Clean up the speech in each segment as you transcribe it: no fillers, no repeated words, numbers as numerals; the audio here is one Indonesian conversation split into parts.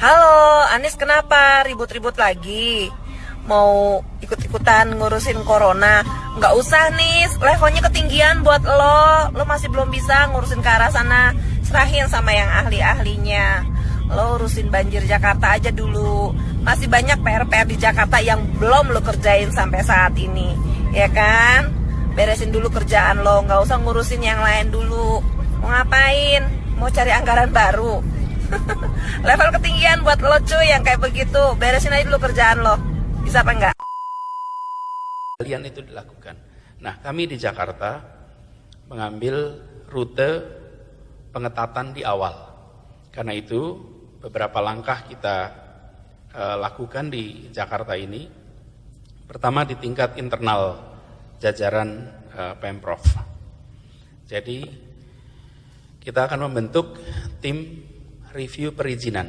Halo, Anis kenapa? Ribut-ribut lagi? Mau ikut-ikutan ngurusin corona? Nggak usah nih, levelnya ketinggian buat lo. Lo masih belum bisa ngurusin ke arah sana. Serahin sama yang ahli-ahlinya. Lo urusin banjir Jakarta aja dulu. Masih banyak PR-PR di Jakarta yang belum lo kerjain sampai saat ini. Ya kan? Beresin dulu kerjaan lo, nggak usah ngurusin yang lain dulu. Mau ngapain? Mau cari anggaran baru? Level ketinggian buat lo cuy yang kayak begitu. Beresin aja dulu kerjaan lo. Bisa apa enggak? Kalian itu dilakukan. Nah, kami di Jakarta mengambil rute pengetatan di awal. Karena itu beberapa langkah kita lakukan di Jakarta ini. Pertama di tingkat internal jajaran Pemprov. Jadi kita akan membentuk tim review perizinan.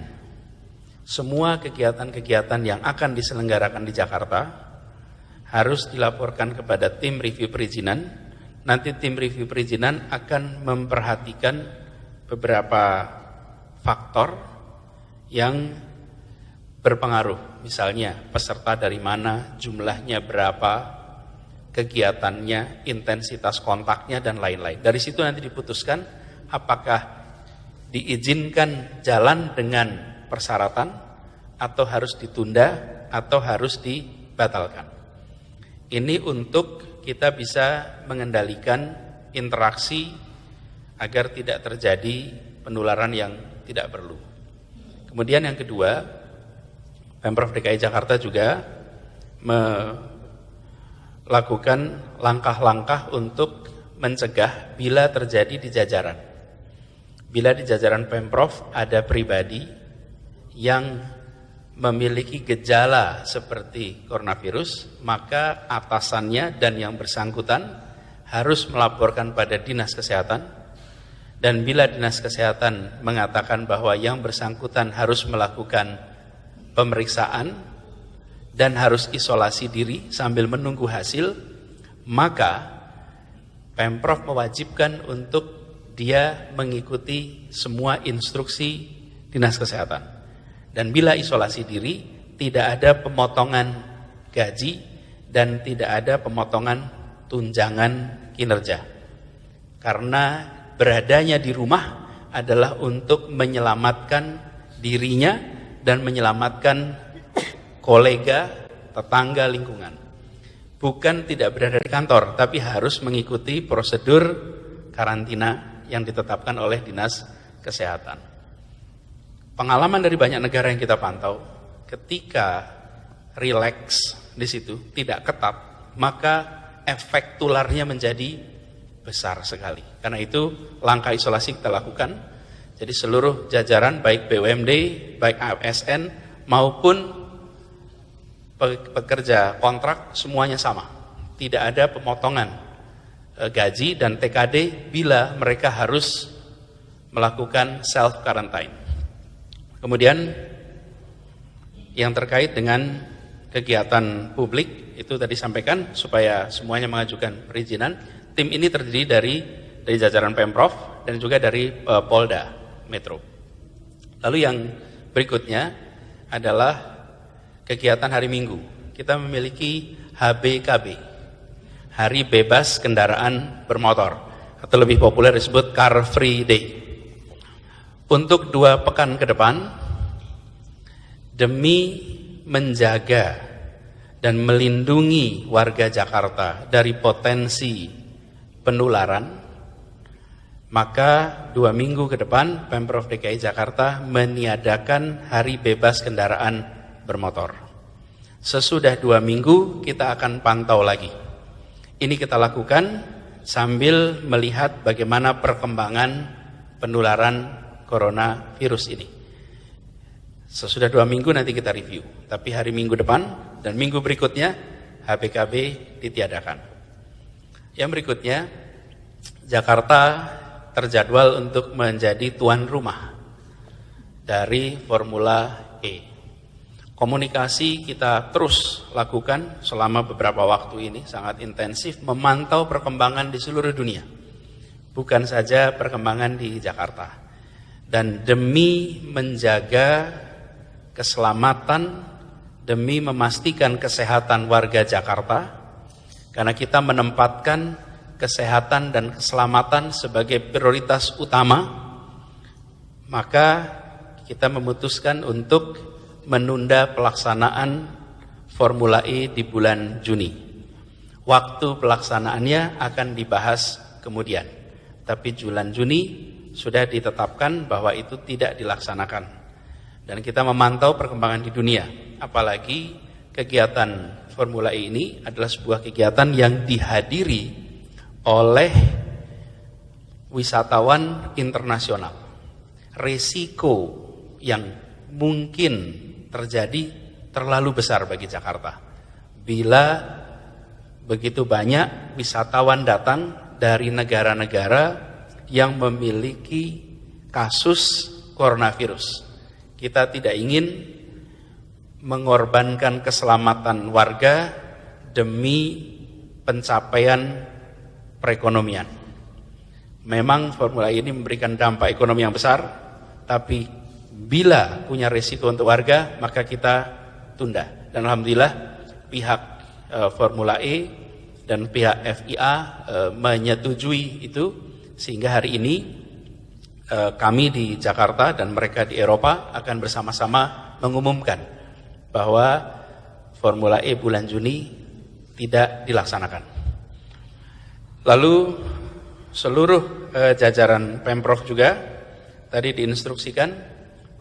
Semua kegiatan-kegiatan yang akan diselenggarakan di Jakarta harus dilaporkan kepada tim review perizinan. Nanti tim review perizinan akan memperhatikan beberapa faktor yang berpengaruh. Misalnya peserta dari mana, jumlahnya berapa, kegiatannya, intensitas kontaknya, dan lain-lain. Dari situ nanti diputuskan apakah diizinkan jalan dengan persyaratan atau harus ditunda atau harus dibatalkan. Ini untuk kita bisa mengendalikan interaksi agar tidak terjadi penularan yang tidak perlu. Kemudian yang kedua, Pemprov DKI Jakarta juga melakukan langkah-langkah untuk mencegah bila terjadi di jajaran. Bila di jajaran Pemprov ada pribadi yang memiliki gejala seperti coronavirus, maka atasannya dan yang bersangkutan harus melaporkan pada Dinas Kesehatan. Dan bila Dinas Kesehatan mengatakan bahwa yang bersangkutan harus melakukan pemeriksaan dan harus isolasi diri sambil menunggu hasil, maka Pemprov mewajibkan untuk dia mengikuti semua instruksi Dinas Kesehatan. Dan bila isolasi diri, tidak ada pemotongan gaji dan tidak ada pemotongan tunjangan kinerja. Karena beradanya di rumah adalah untuk menyelamatkan dirinya dan menyelamatkan kolega, tetangga, lingkungan. Bukan tidak berada di kantor, tapi harus mengikuti prosedur karantina yang ditetapkan oleh Dinas Kesehatan. Pengalaman dari banyak negara yang kita pantau, ketika rileks di situ, tidak ketat, maka efek tularnya menjadi besar sekali. Karena itu langkah isolasi kita lakukan. Jadi seluruh jajaran baik BUMD, baik ASN maupun pekerja kontrak semuanya sama. Tidak ada pemotongan gaji dan TKD bila mereka harus melakukan self quarantine. Kemudian yang terkait dengan kegiatan publik itu tadi sampaikan supaya semuanya mengajukan perizinan. Tim ini terdiri dari jajaran Pemprov dan juga dari Polda Metro. Lalu yang berikutnya adalah kegiatan hari Minggu. Kita memiliki HBKB, Hari Bebas Kendaraan Bermotor, atau lebih populer disebut Car Free Day. Untuk 2 pekan ke depan, demi menjaga dan melindungi warga Jakarta dari potensi penularan, maka 2 minggu ke depan Pemprov DKI Jakarta meniadakan Hari Bebas Kendaraan Bermotor. Sesudah 2 minggu kita akan pantau lagi. Ini kita lakukan sambil melihat bagaimana perkembangan penularan coronavirus ini. Sesudah 2 minggu nanti kita review. Tapi hari Minggu depan dan minggu berikutnya HBKB ditiadakan. Yang berikutnya, Jakarta terjadwal untuk menjadi tuan rumah dari Formula E. Komunikasi kita terus lakukan selama beberapa waktu ini, sangat intensif memantau perkembangan di seluruh dunia. Bukan saja perkembangan di Jakarta. Dan demi menjaga keselamatan demi memastikan kesehatan warga Jakarta, karena kita menempatkan kesehatan dan keselamatan sebagai prioritas utama, maka kita memutuskan untuk menunda pelaksanaan Formula E di bulan Juni. Waktu pelaksanaannya akan dibahas kemudian, tapi bulan Juni sudah ditetapkan bahwa itu tidak dilaksanakan. Dan kita memantau perkembangan di dunia, apalagi kegiatan Formula E ini adalah sebuah kegiatan yang dihadiri oleh wisatawan internasional. Risiko yang mungkin terjadi terlalu besar bagi Jakarta bila begitu banyak wisatawan datang dari negara-negara yang memiliki kasus coronavirus. Kita tidak ingin mengorbankan keselamatan warga demi pencapaian perekonomian. Memang Formula E ini memberikan dampak ekonomi yang besar, tapi bila punya risiko untuk warga, maka kita tunda. Dan alhamdulillah pihak Formula E dan pihak FIA menyetujui itu, sehingga hari ini kami di Jakarta dan mereka di Eropa akan bersama-sama mengumumkan bahwa Formula E bulan Juni tidak dilaksanakan. Lalu seluruh jajaran Pemprov juga tadi diinstruksikan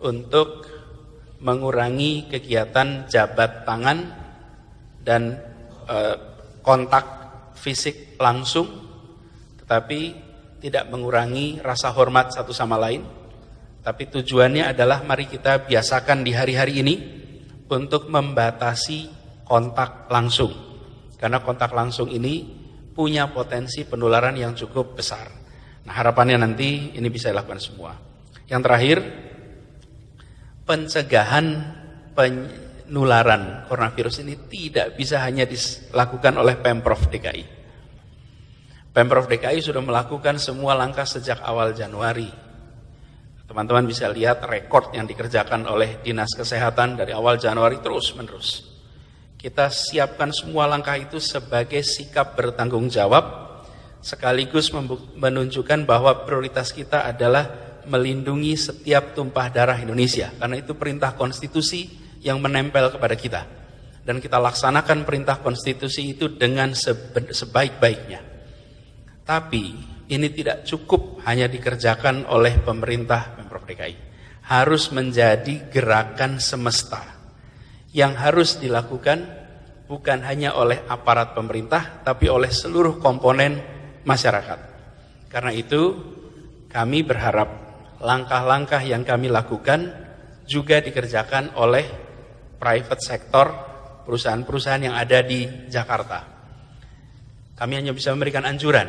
untuk mengurangi kegiatan jabat tangan dan kontak fisik langsung, tetapi tidak mengurangi rasa hormat satu sama lain. Tapi tujuannya adalah mari kita biasakan di hari-hari ini untuk membatasi kontak langsung, karena kontak langsung ini punya potensi penularan yang cukup besar. Nah, harapannya nanti ini bisa dilakukan semua. Yang terakhir, pencegahan penularan coronavirus ini tidak bisa hanya dilakukan oleh Pemprov DKI. Pemprov DKI sudah melakukan semua langkah sejak awal Januari. Teman-teman bisa lihat rekor yang dikerjakan oleh Dinas Kesehatan dari awal Januari terus-menerus. Kita siapkan semua langkah itu sebagai sikap bertanggung jawab, sekaligus menunjukkan bahwa prioritas kita adalah melindungi setiap tumpah darah Indonesia, karena itu perintah konstitusi yang menempel kepada kita. Dan kita laksanakan perintah konstitusi itu dengan sebaik-baiknya. Tapi ini tidak cukup hanya dikerjakan oleh pemerintah Pemprov DKI. Harus menjadi gerakan semesta yang harus dilakukan bukan hanya oleh aparat pemerintah, tapi oleh seluruh komponen masyarakat. Karena itu kami berharap langkah-langkah yang kami lakukan juga dikerjakan oleh private sector, perusahaan-perusahaan yang ada di Jakarta. Kami hanya bisa memberikan anjuran,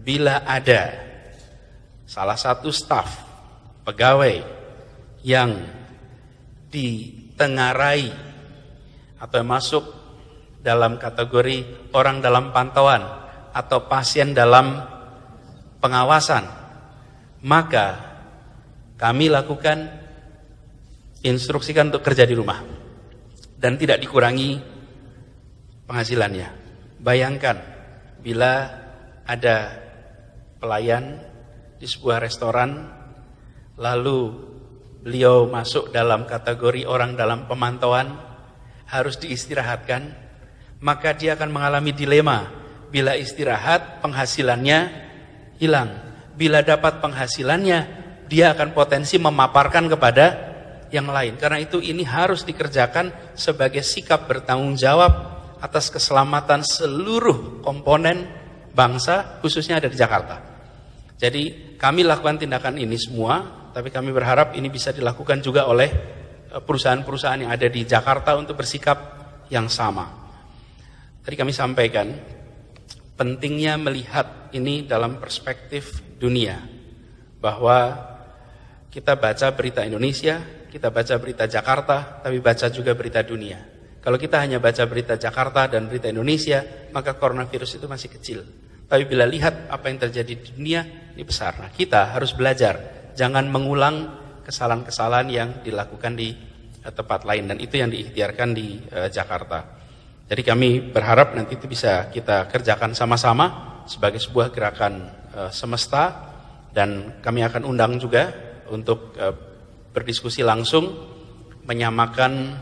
bila ada salah satu staf, pegawai yang ditengarai atau masuk dalam kategori orang dalam pantauan atau pasien dalam pengawasan, maka kami lakukan instruksikan untuk kerja di rumah dan tidak dikurangi penghasilannya. Bayangkan bila ada pelayan di sebuah restoran, lalu beliau masuk dalam kategori orang dalam pemantauan, harus diistirahatkan, maka dia akan mengalami dilema. Bila istirahat, penghasilannya hilang. Bila dapat penghasilannya, dia akan potensi memaparkan kepada yang lain. Karena itu ini harus dikerjakan sebagai sikap bertanggung jawab atas keselamatan seluruh komponen bangsa, khususnya ada di Jakarta. Jadi kami lakukan tindakan ini semua, tapi kami berharap ini bisa dilakukan juga oleh perusahaan-perusahaan yang ada di Jakarta untuk bersikap yang sama. Tadi kami sampaikan pentingnya melihat ini dalam perspektif dunia, bahwa kita baca berita Indonesia, kita baca berita Jakarta, tapi baca juga berita dunia. Kalau kita hanya baca berita Jakarta dan berita Indonesia, maka coronavirus itu masih kecil. Tapi bila lihat apa yang terjadi di dunia, ini besar. Nah, kita harus belajar, jangan mengulang kesalahan-kesalahan yang dilakukan di tempat lain, dan itu yang diikhtiarkan di Jakarta. Jadi kami berharap nanti itu bisa kita kerjakan sama-sama sebagai sebuah gerakan semesta, dan kami akan undang juga untuk berdiskusi langsung menyamakan